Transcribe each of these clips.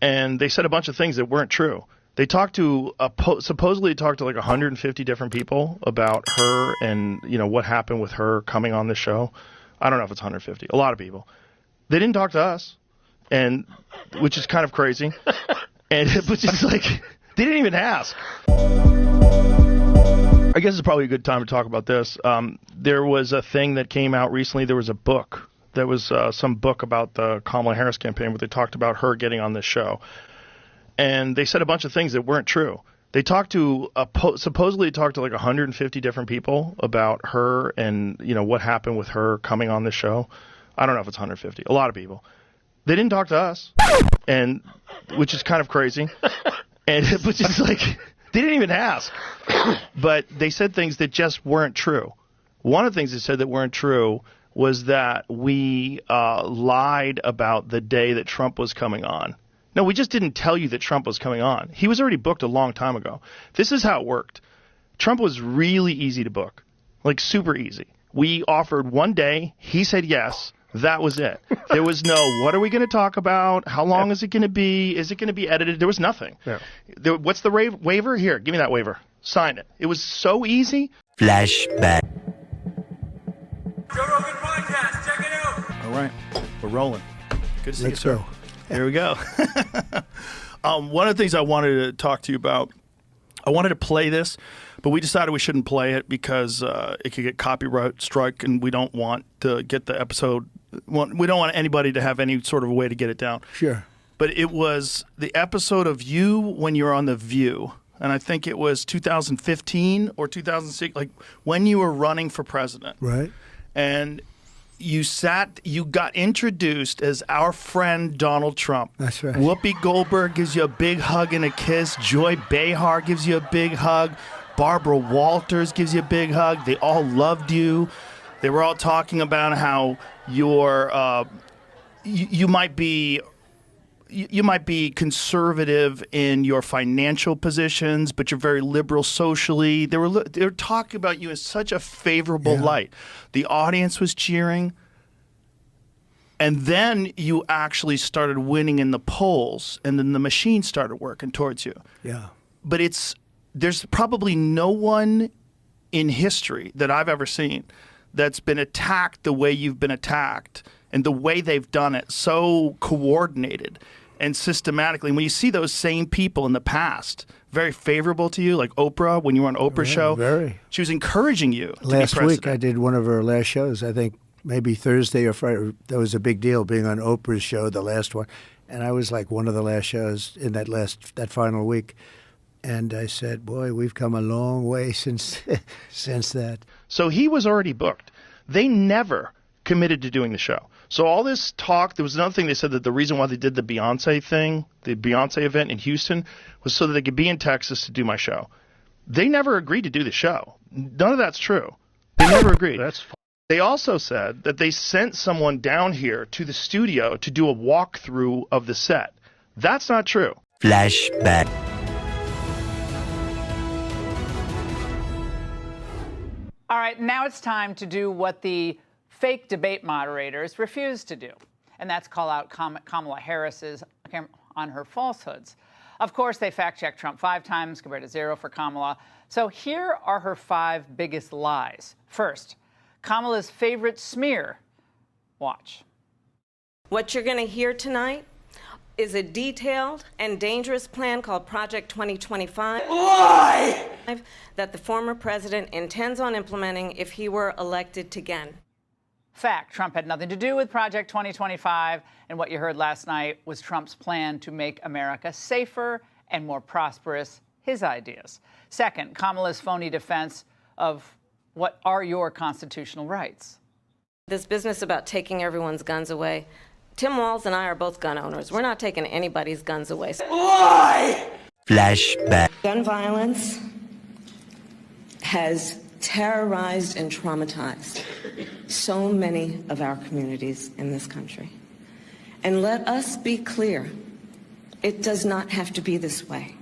and they said a bunch of things that weren't true. They talked to supposedly talked to like 150 different people about her and what happened with her coming on the show. I don't know if it's 150. A lot of people. They didn't talk to us, and which is kind of crazy. And which is like they didn't even ask. I guess it's probably a good time to talk about this. There was a thing that came out recently. There was a book. There was some book about the Kamala Harris campaign where they talked about her getting on this show. And they said a bunch of things that weren't true. They talked to supposedly talked to like 150 different people about her and what happened with her coming on the show. I don't know if it's 150. A lot of people. They didn't talk to us, and which is kind of crazy. And which is like they didn't even ask. But they said things that just weren't true. One of the things they said that weren't true was that we lied about the day that Trump was coming on. No, we just didn't tell you that Trump was coming on. He was already booked a long time ago. This is how it worked. Trump was really easy to book, like super easy. We offered one day. He said yes. That was it. There was no, what are we going to talk about? How long is it going to be? Is it going to be edited? There was nothing. Yeah. What's the waiver? Here, give me that waiver. Sign it. It was so easy. Flashback. Joe Rogan podcast. Check it out. All right. We're rolling. Good to see you, Let's sir. go. There we go. One of the things I wanted to talk to you about, I wanted to play this, but we decided we shouldn't play it because it could get copyright strike, and we don't want to get the episode. We don't want anybody to have any sort of a way to get it down. Sure. But it was the episode of you when you were on The View, and I think it was 2015 or 2006, like when you were running for president. Right. And you got introduced as our friend Donald Trump. That's right. Whoopi Goldberg gives you a big hug and a kiss. Joy Behar gives you a big hug. Barbara Walters gives you a big hug. They all loved you. They were all talking about how you might be conservative in your financial positions, but you're very liberal socially. They were talking about you in such a favorable light. The audience was cheering. And then you actually started winning in the polls, and then the machine started working towards you. Yeah. But there's probably no one in history that I've ever seen that's been attacked the way you've been attacked, and the way they've done it so coordinated and systematically. And when you see those same people in the past, very favorable to you, like Oprah, when you were on Oprah's show, very. She was encouraging you to be Last president. week I did one of her last shows, I think maybe Thursday or Friday. That was a big deal, being on Oprah's show, the last one. And I was like one of the last shows in that final week. And I said, boy, we've come a long way since that. So he was already booked. They never committed to doing the show. So all this talk, there was another thing they said, that the reason why they did the Beyonce thing, the Beyonce event in Houston, was so that they could be in Texas to do my show. They never agreed to do the show. None of that's true. They never agreed. They also said that they sent someone down here to the studio to do a walkthrough of the set. That's not true. Flashback. All right, now it's time to do what the fake debate moderators refuse to do, and that's call out Kamala Harris's on her falsehoods. Of course, they fact-checked Trump 5 times compared to 0 for Kamala. So here are her 5 biggest lies. First, Kamala's favorite smear. Watch. What you're going to hear tonight is a detailed and dangerous plan called Project 2025. Lie! That the former president intends on implementing if he were elected again. Fact, Trump had nothing to do with Project 2025, and what you heard last night was Trump's plan to make America safer and more prosperous, his ideas. Second, Kamala's phony defense of what are your constitutional rights. This business about taking everyone's guns away, Tim Walz and I are both gun owners. We're not taking anybody's guns away. Lie! Flashback. Gun violence has terrorized and traumatized so many of our communities in this country. And let us be clear, it does not have to be this way,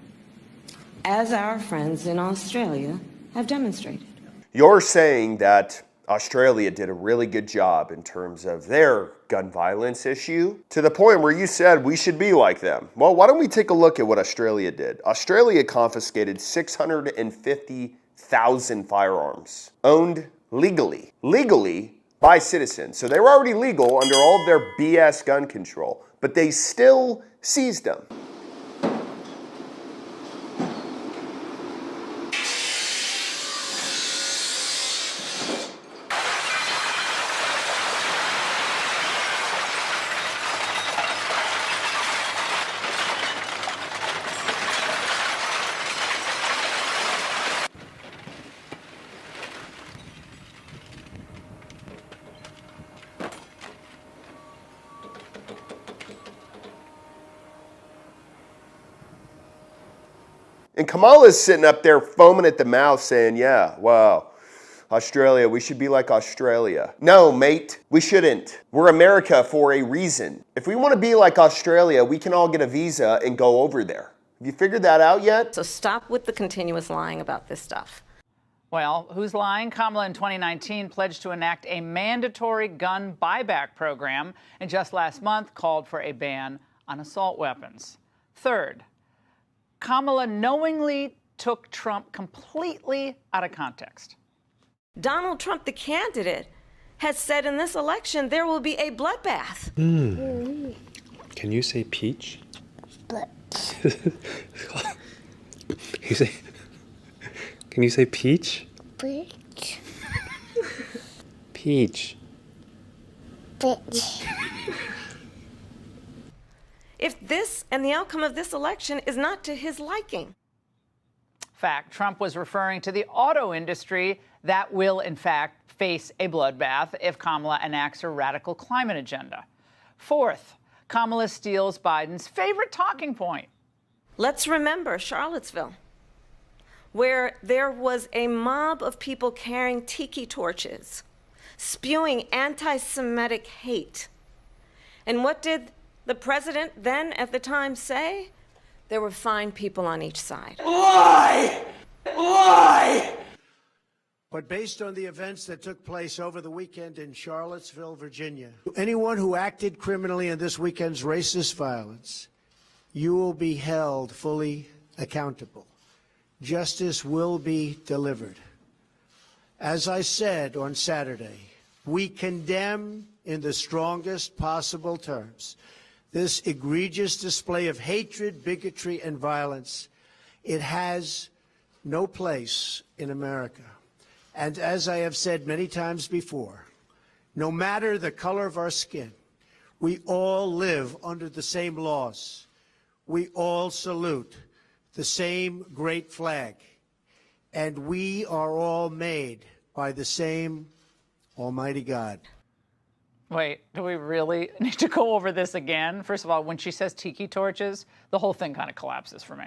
as our friends in Australia have demonstrated. You're saying that Australia did a really good job in terms of their gun violence issue, to the point where you said we should be like them. Well, why don't we take a look at what Australia did? Australia confiscated 650,000 firearms owned legally by citizens. So they were already legal under all of their BS gun control, but they still seized them. And Kamala's sitting up there foaming at the mouth saying, yeah, well, Australia, we should be like Australia. No, mate, we shouldn't. We're America for a reason. If we want to be like Australia, we can all get a visa and go over there. Have you figured that out yet? So stop with the continuous lying about this stuff. Well, who's lying? Kamala in 2019 pledged to enact a mandatory gun buyback program, and just last month called for a ban on assault weapons. Third, Kamala knowingly took Trump completely out of context. Donald Trump, the candidate, has said in this election there will be a bloodbath. Can you say peach? Can you say peach? Peach. Peach. Peach. If this and the outcome of this election is not to his liking. Fact, Trump was referring to the auto industry that will, in fact, face a bloodbath if Kamala enacts her radical climate agenda. Fourth, Kamala steals Biden's favorite talking point. Let's remember Charlottesville, where there was a mob of people carrying tiki torches, spewing anti-Semitic hate. And what did the president then at the time say? There were fine people on each side. Lie! Lie! But based on the events that took place over the weekend in Charlottesville, Virginia, anyone who acted criminally in this weekend's racist violence, you will be held fully accountable. Justice will be delivered. As I said on Saturday, we condemn in the strongest possible terms this egregious display of hatred, bigotry, and violence. It has no place in America. And as I have said many times before, no matter the color of our skin, we all live under the same laws. We all salute the same great flag. And we are all made by the same Almighty God. Wait, do we really need to go over this again? First of all, when she says tiki torches, the whole thing kind of collapses for me.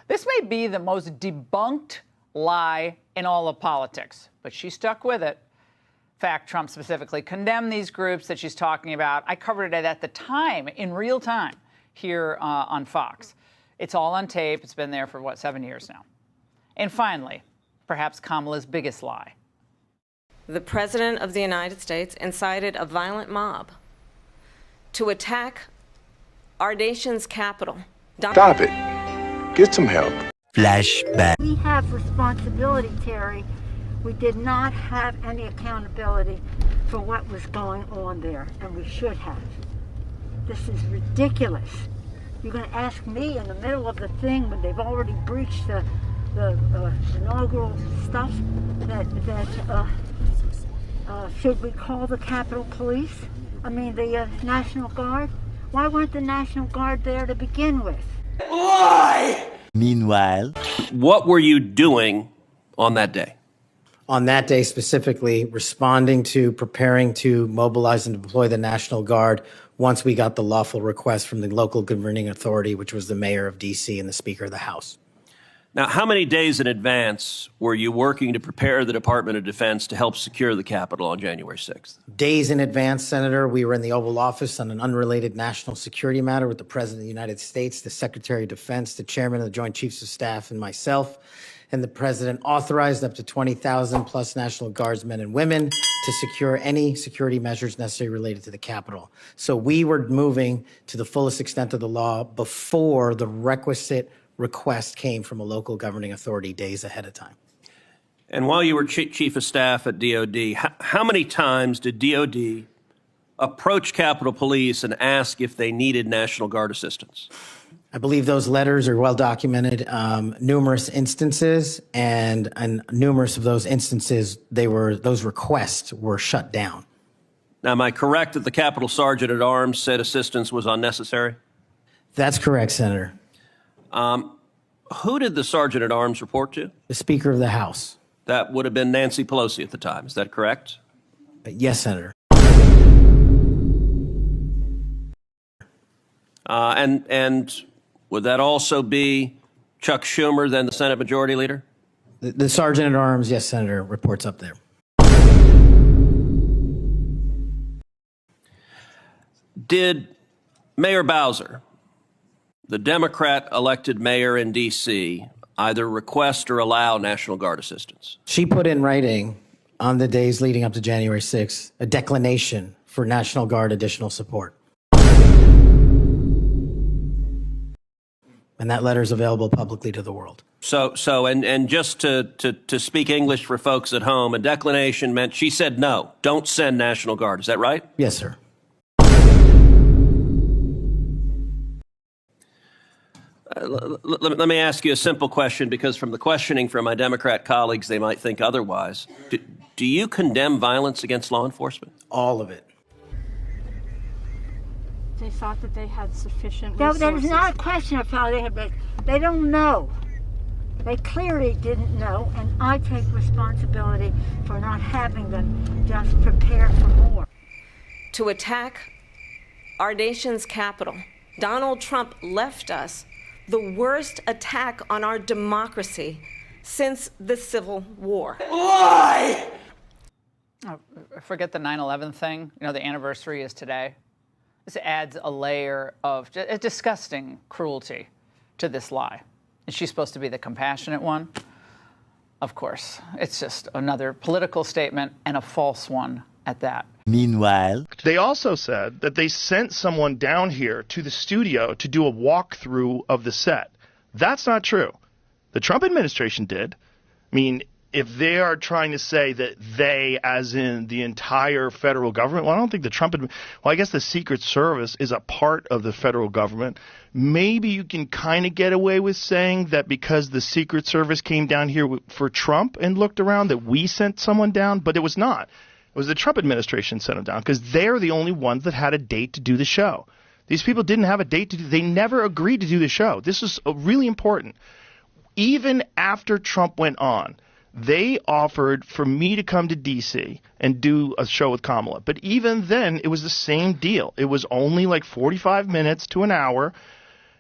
This may be the most debunked lie in all of politics, but she stuck with it. In fact, Trump specifically condemned these groups that she's talking about. I covered it at the time, in real time, here on Fox. It's all on tape. It's been there for, 7 years now. And finally, perhaps Kamala's biggest lie. The President of the United States incited a violent mob to attack our nation's capital. Stop it. Get some help. Flashback. We have responsibility, Terry. We did not have any accountability for what was going on there, and we should have. This is ridiculous. You're going to ask me in the middle of the thing when they've already breached the inaugural stuff that should we call the Capitol Police? I mean, the National Guard? Why weren't the National Guard there to begin with? Lie! Meanwhile, what were you doing on that day? On that day specifically, responding to preparing to mobilize and deploy the National Guard once we got the lawful request from the local governing authority, which was the mayor of D.C. and the Speaker of the House. Now, how many days in advance were you working to prepare the Department of Defense to help secure the Capitol on January 6th? Days in advance, Senator, we were in the Oval Office on an unrelated national security matter with the President of the United States, the Secretary of Defense, the Chairman of the Joint Chiefs of Staff, and myself. And the President authorized up to 20,000 plus National Guardsmen and women to secure any security measures necessary related to the Capitol. So we were moving to the fullest extent of the law before the requisite request came from a local governing authority days ahead of time. And while you were Chief of Staff at DOD, how many times did DOD approach Capitol Police and ask if they needed National Guard assistance? I believe those letters are well documented, numerous instances, and numerous of those instances, those requests were shut down. Now, am I correct that the Capitol Sergeant at Arms said assistance was unnecessary? That's correct, Senator. Who did the Sergeant at Arms report to? The Speaker of the House. That would have been Nancy Pelosi at the time. Is that correct? Yes, Senator. And would that also be Chuck Schumer, then the Senate Majority Leader? The Sergeant at Arms, yes, Senator, reports up there. Did Mayor Bowser, the Democrat elected mayor in D.C., either request or allow National Guard assistance? She put in writing on the days leading up to January 6th a declination for National Guard additional support. And that letter is available publicly to the world. So, and just to speak English for folks at home, a declination meant she said no, don't send National Guard. Is that right? Yes, sir. Let me ask you a simple question, because from the questioning from my Democrat colleagues, they might think otherwise. Do you condemn violence against law enforcement? All of it. They thought that they had sufficient resources. There's not a question of how they have, they don't know. They clearly didn't know, and I take responsibility for not having them just prepare for more. To attack our nation's capital, Donald Trump left us the worst attack on our democracy since the Civil War. Lie! Oh, forget the 9/11 thing. You know, the anniversary is today. This adds a layer of a disgusting cruelty to this lie. Is she supposed to be the compassionate one? Of course. It's just another political statement, and a false one at that. Meanwhile, they also said that they sent someone down here to the studio to do a walkthrough of the set. That's not true. The Trump administration did. I mean, if they are trying to say that they, as in the entire federal government, well, I don't think the Trump, well, I guess the Secret Service is a part of the federal government. Maybe you can kind of get away with saying that because the Secret Service came down here for Trump and looked around, that we sent someone down, but it was not. It was the Trump administration sent them down because they're the only ones that had a date to do the show. These people didn't have a date to do. They never agreed to do the show. This is really important. Even after Trump went on, they offered for me to come to D.C. and do a show with Kamala. But even then, it was the same deal. It was only like 45 minutes to an hour.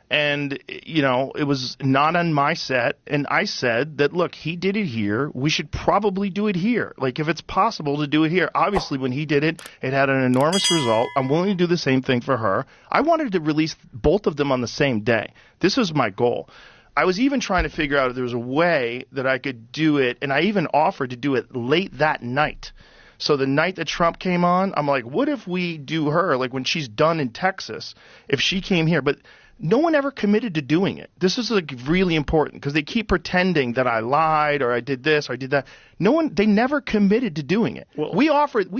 And, you know, it was not on my set. And I said that, look, he did it here. We should probably do it here. Like, if it's possible to do it here. Obviously, when he did it, it had an enormous result. I'm willing to do the same thing for her. I wanted to release both of them on the same day. This was my goal. I was even trying to figure out if there was a way that I could do it. And I even offered to do it late that night. So the night that Trump came on, I'm like, what if we do her, like when she's done in Texas, if she came here? But no one ever committed to doing it. This is like really important because they keep pretending that I lied or I did this or I did that. They never committed to doing it. Well, we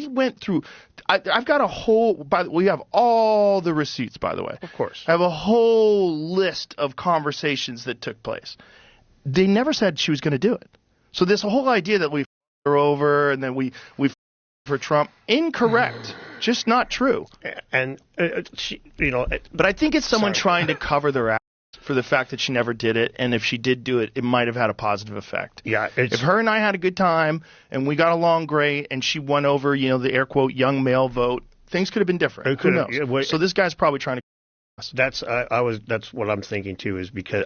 went through, I've got a whole, we have all the receipts, by the way. Of course. I have a whole list of conversations that took place. They never said she was going to do it. So this whole idea that we her over and then we for Trump, incorrect. Just not true. And she, you know, but I think it's someone trying to cover their ass for the fact that she never did it, and if she did do it, it might have had a positive effect. Yeah, if her and I had a good time and we got along great, and she won over, you know, the air quote young male vote, things could have been different. Who knows? So this guy's probably trying to. That's what I'm thinking too, is because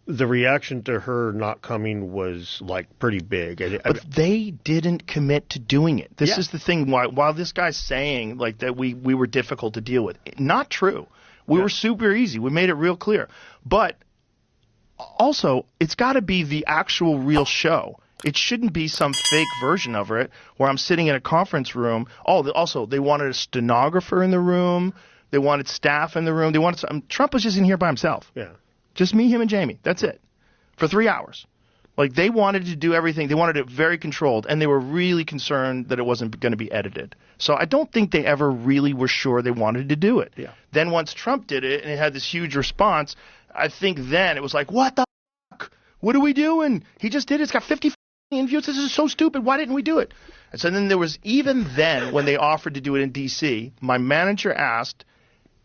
the reaction to her not coming was like pretty big. But they didn't commit to doing it. This Yeah. is the thing. While this guy's saying like that we were difficult to deal with, not true. We were super easy. We made it real clear. But also, it's got to be the actual real show. It shouldn't be some fake version of it where I'm sitting in a conference room. Also, they wanted a stenographer in the room. They wanted staff in the room. They wanted Trump was just in here by himself. Yeah. Just me, him, and Jamie. That's it. For 3 hours. Like, they wanted to do everything. They wanted it very controlled, and they were really concerned that it wasn't going to be edited. So I don't think they ever really were sure they wanted to do it. Yeah. Then once Trump did it, and it had this huge response, I think then it was like, what the fuck? What are we doing? He just did it. It's got 50 million views. This is so stupid. Why didn't we do it? And so then there was, even then, when they offered to do it in D.C., my manager asked,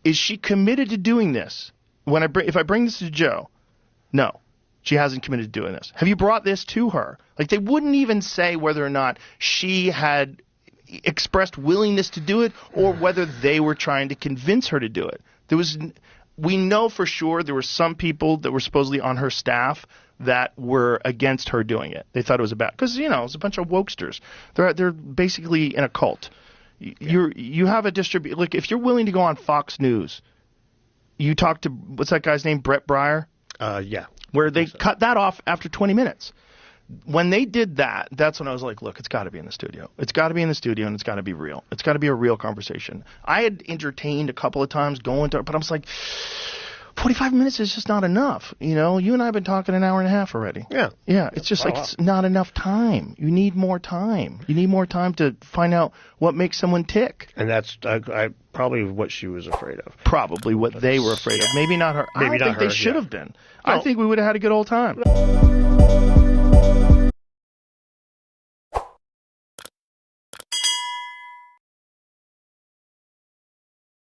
is she committed to doing this? If I bring this to Joe, no. She hasn't committed to doing this. Have you brought this to her? Like, they wouldn't even say whether or not she had expressed willingness to do it or whether they were trying to convince her to do it. We know for sure there were some people that were supposedly on her staff that were against her doing it. They thought it was a bad, because, it's a bunch of wokesters. They're basically in a cult. You have a distribution. Like, if you're willing to go on Fox News, you talk to, what's that guy's name, Brett Breyer? Yeah. Where they cut that off after 20 minutes. When they did that, that's when I was like, look, it's got to be in the studio. It's got to be in the studio, and it's got to be real. It's got to be a real conversation. I had entertained a couple of times going to, but I was like, 45 minutes is just not enough. You and I have been talking an hour and a half already. Yeah. Yeah, it's just like it's not enough time. You need more time. You need more time to find out what makes someone tick. And that's probably what she was afraid of. Probably what they were afraid of. Maybe not her. Maybe I don't not think her, they should have been. No. I think we would have had a good old time.